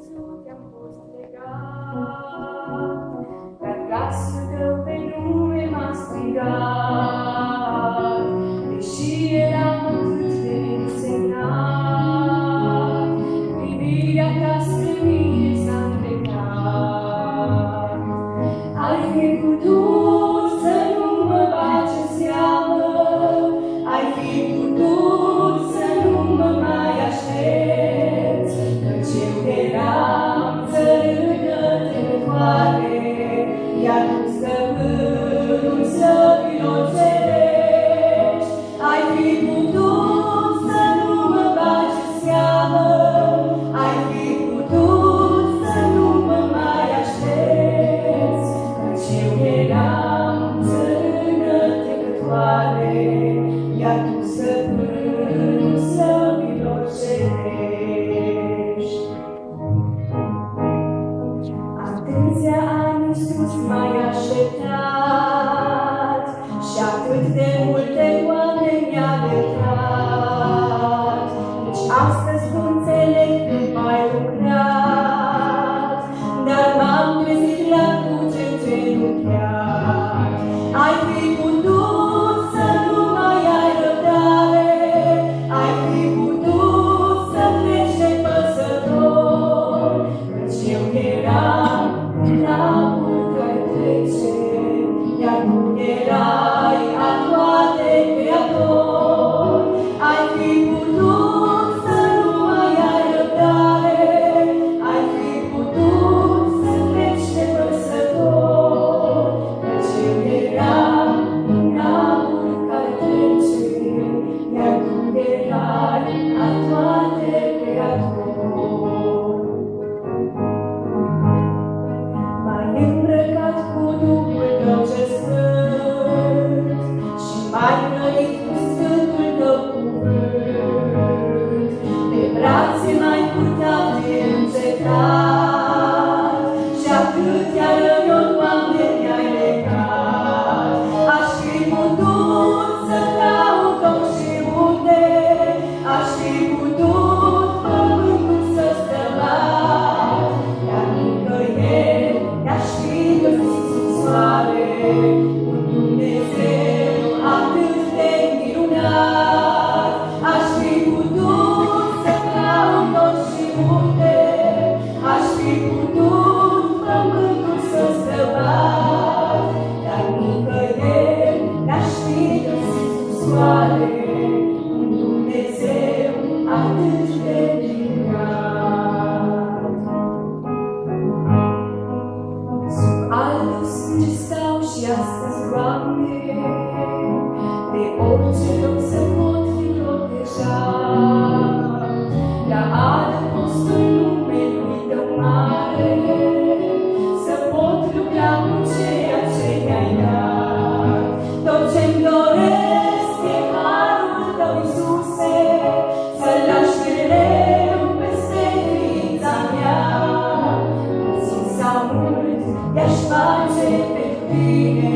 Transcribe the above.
crezut că am fost legat, dar glasul tău pe nume m-a strigat, deși eram atât de neînsemnat, privirea ta spre mine s-a îndreptat. Ai fi putut să nu mă bagi în seamă, ai fi putut să nu mă mai aștepți, căci eu eram țărână trecătoare, iar tu stăpânul slăvilor cerești. Ai fi putut să nu mă bagi în seamă, ai fi putut să nu mă mai aștepți, căci eu eram țărână trecătoare, iar tu stăpânul slăvilor cerești. Atâția ani în sus m-ai așteptat și atât de multe toate mi-a iertat, nici astăzi nu înțeleg cum ai lucrat, dar m-am trezit la cruce îngenunchiat. Ai fi putut să nu mai ai răbdare, ai fi putut să treci nepăsător, căci eu eram un abur care trece, iar tu erai a toate creator. Ai fi putut să nu mai ai răbdare, ai fi putut să treci nepăsător, căci eu eram un abur care trece, iar tu erai a toate creator. M-ai îmbrăcat cu Duhul tău cel sfânt și m-ai hrănit cu Sfântul tău cuvânt. Pe brațe m-ai purtat neîncetat și atâtea răni, Doamne, mi-ai legat. Aș fi putut să caut orice și unde, aș fi putut pământul să străbat, dar nicăieri n-aș fi găsit sub soare un Dumnezeu atât de minunat. Aș fi putut să caut orice și unde, aș fi putut pământul să străbat, dar nicăieri n-aș fi găsit sub soare un Dumnezeu atât de minunat. Sub albul sânge stau și astăzi, Doamne, de orice loc să pot fi protejat. La adăpostul numelui Tău mare, să pot lucra cu ceea ce mi-ai dat. Tot ce-mi doresc e harul Tău, Iisuse, să-L lași mereu peste ființa mea. Puțin sau mult, i-aș face pentru Tine.